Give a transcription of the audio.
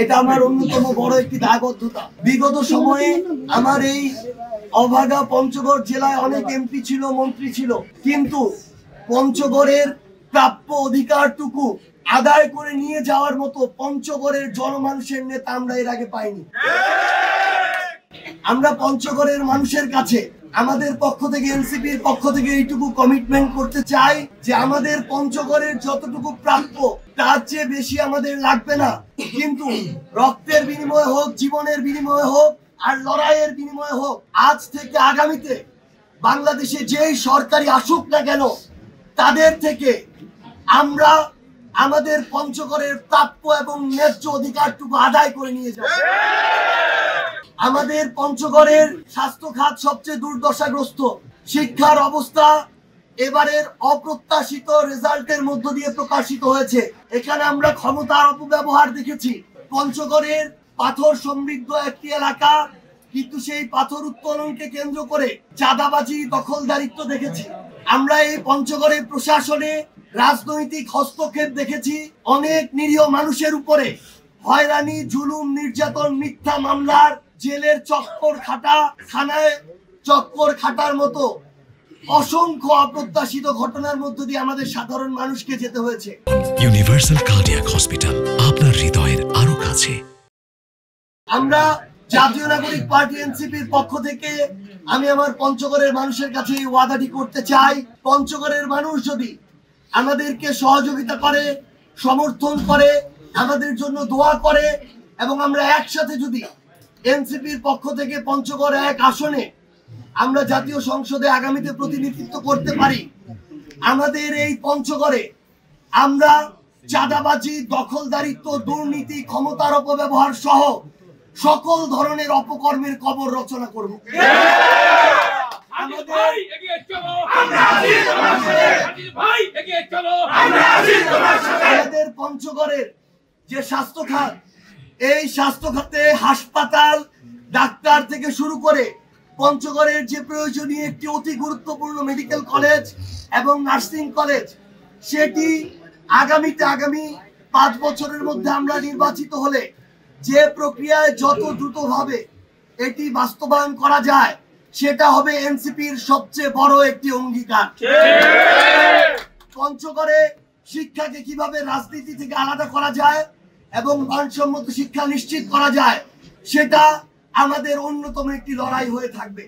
এটা আমার অন্যতম বড় একটি দায়বদ্ধতা। বিগত সময়ে আমার এই অভাগা পঞ্চগড় জেলায় অনেক এমপি ছিল, মন্ত্রী ছিল, কিন্তু পঞ্চগড়ের প্রাপ্য অধিকারটুকু আদায় করে নিয়ে যাওয়ার মতো পঞ্চগড়ের জনমানুষের নেতা আমরা এর আগে পাইনি। আমরা পঞ্চগড়ের মানুষের কাছে আমাদের পক্ষ থেকে, এনসিপির পক্ষ থেকে এইটুকু কমিটমেন্ট করতে চাই যে আমাদের পঞ্চগড়ের যতটুকু প্রাপ্য তার চেয়ে বেশি আমাদের লাগবে না, কিন্তু রক্তের বিনিময়ে হোক, জীবনের বিনিময়ে হোক, আর লড়াইয়ের বিনিময়ে হোক, আজ থেকে আগামীতে বাংলাদেশে যেই সরকারি আসুক না কেন তাদের থেকে আমরা আমাদের পঞ্চগড়ের প্রাপ্য এবং ন্যায্য অধিকারটুকু আদায় করে নিয়ে যাব। আমাদের পঞ্চগড়ের স্বাস্থ্য খাত সবচেয়ে দুর্দশাগ্রস্ত। শিক্ষার অবস্থা এবারের অপ্রত্যাশিত রেজাল্টের মধ্য দিয়ে প্রকাশিত হয়েছে। এখানে আমরা ক্ষমতার অপব্যবহার দেখেছি। পঞ্চগড়ের পাথর সমৃদ্ধ একটি এলাকা, কিন্তু সেই পাথর উত্তোলনকে কেন্দ্র করে চাঁদাবাজি, দখলদারিত্ব দেখেছি। আমরা এই পঞ্চগড়ের প্রশাসনে রাজনৈতিক হস্তক্ষেপ দেখেছি। অনেক নিরীহ মানুষের উপরে হয়রানি, জুলুম, নির্যাতন, মিথ্যা মামলার, জেলের চক্কর খাটা, থানায় চক্কর খাটার মতো অসংখ্য অপ্রত্যাশিত ঘটনার মধ্য দিয়ে আমাদের সাধারণ মানুষকে যেতে হয়েছে। ইউনিভার্সাল কার্ডিয়াক হসপিটাল, আপনার হৃদয়ের আরো কাছে। আমরা জাতীয় নাগরিক পার্টি এনসিপির পক্ষ থেকে আমি আমার পঞ্চগড়ের মানুষের কাছে এই ওয়াদাটি করতে চাই, পঞ্চগড়ের মানুষ যদি আমাদেরকে সহযোগিতা করে, সমর্থন করে, আমাদের জন্য দোয়া করে এবং আমরা একসাথে যদি এনসিপির পক্ষ থেকে পঞ্চগড় 1 আসনে আমরা জাতীয় সংসদে আগামীতে প্রতিনিধিত্ব করতে পারি, আমাদের এই পঞ্চগড়ে আমরা চাঁদাবাজি, দখলদারিত্ব, দুর্নীতি, ক্ষমতার অপব্যবহার সহ সকল ধরনের অপকর্মের কবর রচনা করব। আমাদের পঞ্চগড়ের যে স্বাস্থ্য খাত, এই স্বাস্থ্য খাতে হাসপাতাল, ডাক্তার থেকে শুরু করে পঞ্চগড়ের যে প্রয়োজনীয় একটি অতি গুরুত্বপূর্ণ মেডিকেল কলেজ এবং নার্সিং কলেজ, সেটি আগামী 5 বছরের মধ্যে আমরা নির্বাচিত হলে যে প্রক্রিয়ায় যত দ্রুতভাবে এটি বাস্তবায়ন করা যায় সেটা হবে এনসিপির সবচেয়ে বড় একটি অঙ্গীকার। পঞ্চগড়ে শিক্ষাকে কিভাবে রাজনীতি থেকে আলাদা করা যায় এবং মানসম্মত শিক্ষা নিশ্চিত করা যায় সেটা আমাদের অন্যতম একটি লড়াই হয়ে থাকবে।